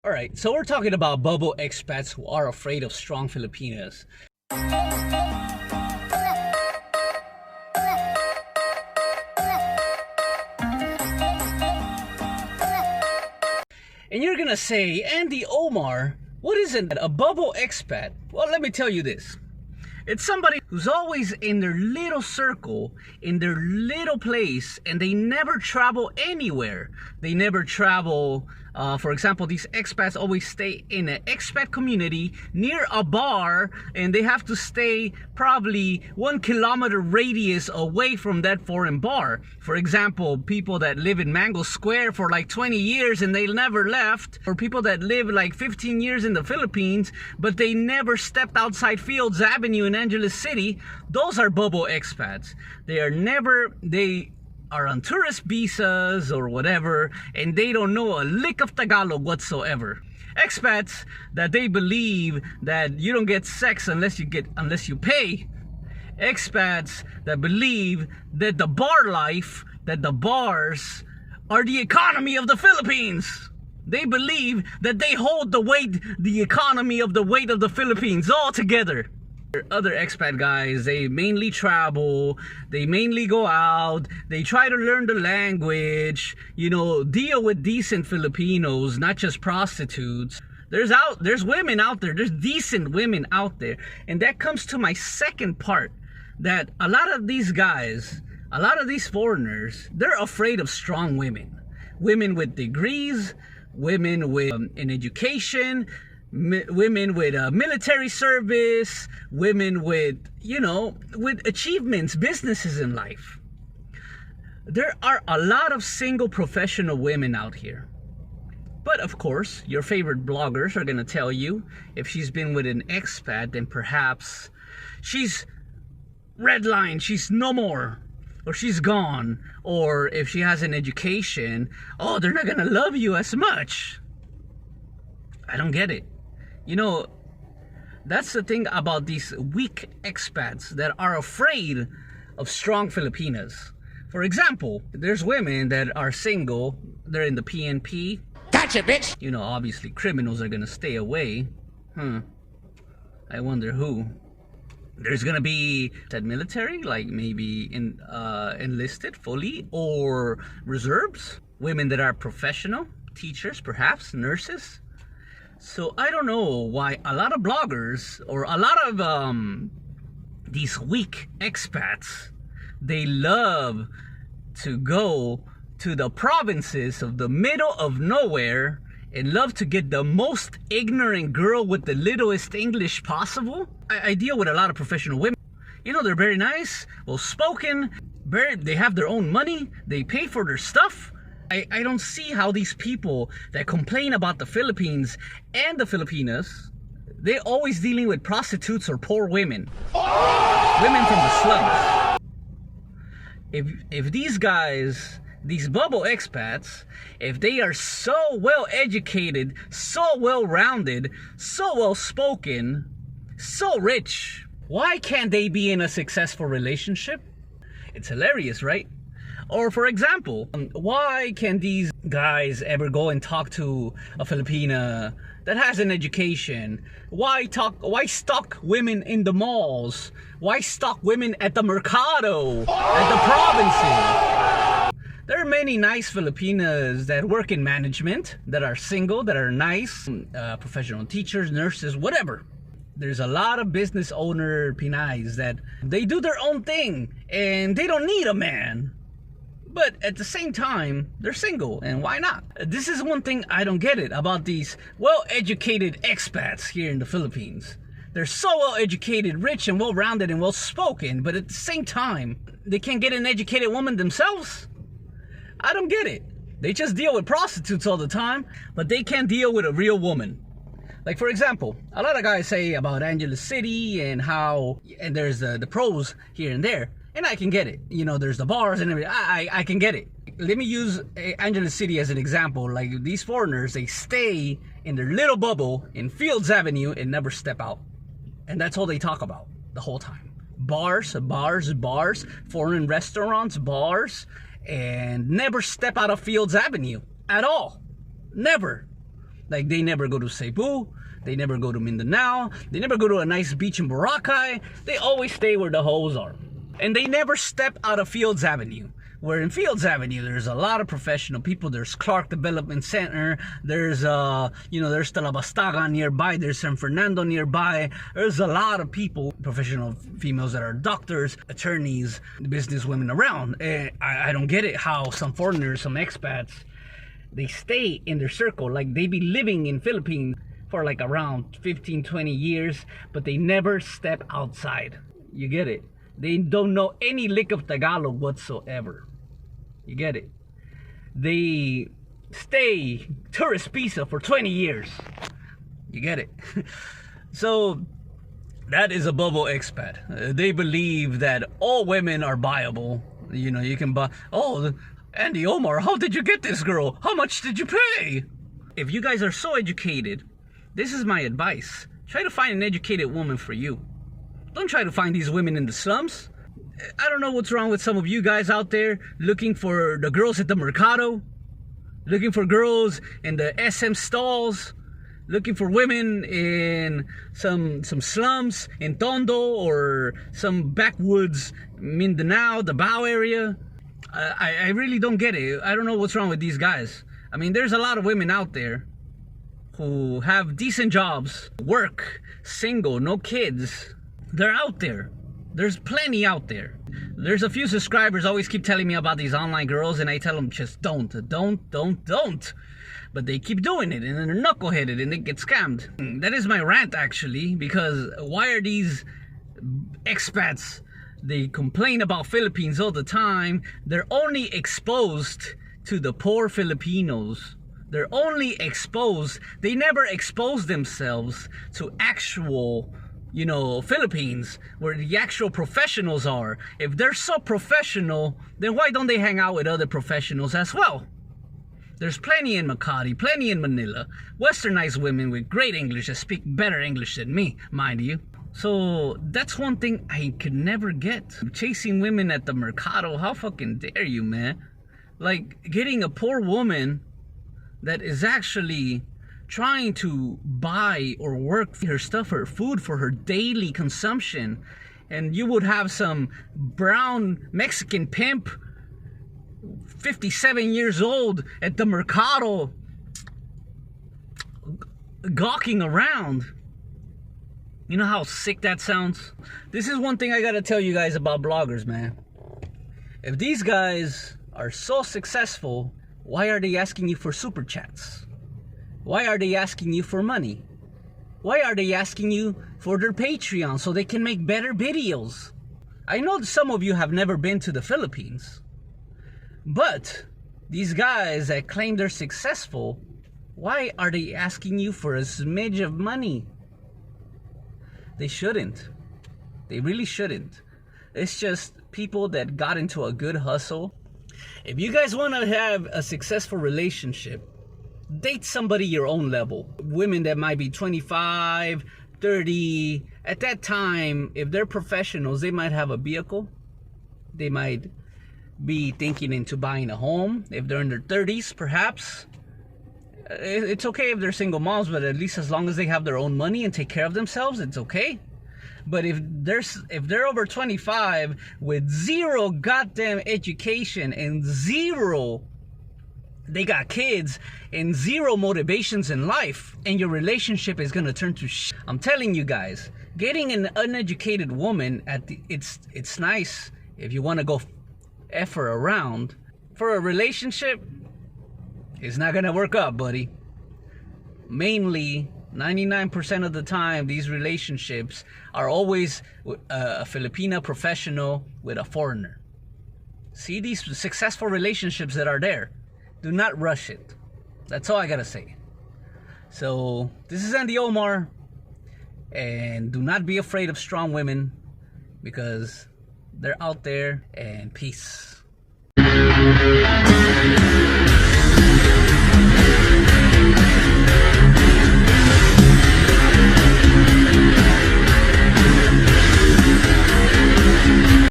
All right, so we're talking about bubble expats who are afraid of strong Filipinas. And you're gonna say, Andy Omar, what is a bubble expat? Well, let me tell you this. It's somebody who's always in their little circle, in their little place, and they never travel anywhere. They never travel, for example, these expats always stay in an expat community near a bar, and they have to stay probably 1 kilometer radius away from that foreign bar. For example, people that live in Mango Square for like 20 years and they never left, or people that live like 15 years in the Philippines, but they never stepped outside Fields Avenue in Angeles City. Those are bubble expats. They are on tourist visas or whatever, and they don't know a lick of Tagalog whatsoever. Expats that they believe that you don't get sex unless you pay. Expats that believe that the bars are the economy of the Philippines. They believe that they hold the economy of the weight of the Philippines all together. Other expat guys, they mainly travel, they mainly go out, they try to learn the language, deal with decent Filipinos, not just prostitutes. There's women out there, there's decent women out there. And that comes to my second part, that a lot of these guys, a lot of these foreigners, they're afraid of strong women. Women with degrees, women with an education, women with military service, women with achievements, businesses in life. There are a lot of single professional women out here. But of course, your favorite bloggers are gonna tell you, if she's been with an expat, then perhaps she's redlined, she's no more, or she's gone, or if she has an education, oh, they're not gonna love you as much. I don't get it. That's the thing about these weak expats that are afraid of strong Filipinas. For example, there's women that are single, they're in the PNP. Gotcha, bitch! Obviously criminals are gonna stay away. I wonder who. There's gonna be that military, like maybe enlisted fully, or reserves. Women that are professional, teachers, perhaps, nurses. So I don't know why a lot of bloggers or a lot of these weak expats, they love to go to the provinces of the middle of nowhere and love to get the most ignorant girl with the littlest English possible. I deal with a lot of professional women. They're very nice, well spoken, they have their own money, they pay for their stuff. I don't see how these people that complain about the Philippines and the Filipinas, they're always dealing with prostitutes or poor women. Women from the slums. If these guys, these bubble expats, if they are so well educated, so well rounded, so well spoken, so rich, why can't they be in a successful relationship? It's hilarious, right? Or for example, why can these guys ever go and talk to a Filipina that has an education? Why stalk women in the malls? Why stalk women at the mercado, at the provinces? There are many nice Filipinas that work in management, that are single, that are nice, professional teachers, nurses, whatever. There's a lot of business owner Pinays that they do their own thing and they don't need a man. But at the same time, they're single, and why not? This is one thing I don't get it about these well-educated expats here in the Philippines. They're so well-educated, rich, and well-rounded, and well-spoken, but at the same time, they can't get an educated woman themselves? I don't get it. They just deal with prostitutes all the time, but they can't deal with a real woman. Like, for example, a lot of guys say about Angeles City and there's the pros here and there. And I can get it. There's the bars and everything. I can get it. Let me use Angeles City as an example. Like, these foreigners, they stay in their little bubble in Fields Avenue and never step out. And that's all they talk about the whole time. Bars, foreign restaurants, bars, and never step out of Fields Avenue at all. Never. Like, they never go to Cebu, they never go to Mindanao, they never go to a nice beach in Boracay. They always stay where the hoes are. And they never step out of Fields Avenue. Where in Fields Avenue, there's a lot of professional people. There's Clark Development Center. There's, there's Talabastaga nearby. There's San Fernando nearby. There's a lot of people, professional females that are doctors, attorneys, businesswomen around. I don't get it how some foreigners, some expats, they stay in their circle. Like, they be living in Philippines for like around 15, 20 years, but they never step outside. You get it? They don't know any lick of Tagalog whatsoever. You get it? They stay tourist visa for 20 years. You get it? So that is a bubble expat. They believe that all women are buyable. You know, you can buy. Oh, Andy Omar, how did you get this girl? How much did you pay? If you guys are so educated, this is my advice. Try to find an educated woman for you. Don't try to find these women in the slums. I don't know what's wrong with some of you guys out there looking for the girls at the Mercado, looking for girls in the SM stalls, looking for women in some slums in Tondo or some backwoods Mindanao, the Bao area. I really don't get it. I don't know what's wrong with these guys. I mean, there's a lot of women out there who have decent jobs, work, single, no kids. They're out there. There's plenty out there. There's a few subscribers always keep telling me about these online girls, and I tell them just don't. But they keep doing it, and then they're knuckleheaded and they get scammed. That is my rant, actually, because why are these expats, they complain about Philippines all the time. They're only exposed to the poor Filipinos. They're only exposed, they never expose themselves to actual, Philippines, where the actual professionals are. If they're so professional, then why don't they hang out with other professionals as well? There's plenty in Makati, plenty in Manila, westernized women with great English that speak better English than me, mind you. So that's one thing I could never get. Chasing women at the Mercado, how fucking dare you, man? Like, getting a poor woman that is actually trying to buy or work for her stuff, her food for her daily consumption, and you would have some brown Mexican pimp, 57 years old, at the Mercado gawking around. You know how sick that sounds? This is one thing I gotta tell you guys about bloggers, man. If these guys are so successful, why are they asking you for super chats? Why are they asking you for money? Why are they asking you for their Patreon so they can make better videos? I know some of you have never been to the Philippines, but these guys that claim they're successful, why are they asking you for a smidge of money? They shouldn't. They really shouldn't. It's just people that got into a good hustle. If you guys want to have a successful relationship, date somebody your own level. Women that might be 25, 30. At that time, if they're professionals, they might have a vehicle. They might be thinking into buying a home. If they're in their 30s, perhaps. It's okay if they're single moms, but at least as long as they have their own money and take care of themselves, it's okay. But if they're over 25 with zero goddamn education and they got kids and zero motivations in life, and your relationship is gonna turn to shit. I'm telling you guys, getting an uneducated woman it's nice if you want to go F her around. For a relationship, it's not gonna work out, buddy. Mainly 99% of the time, these relationships are always a Filipina professional with a foreigner. See these successful relationships that are there. Do not rush it. That's all I gotta say. So, this is Andy Omar. And do not be afraid of strong women, because they're out there. And peace.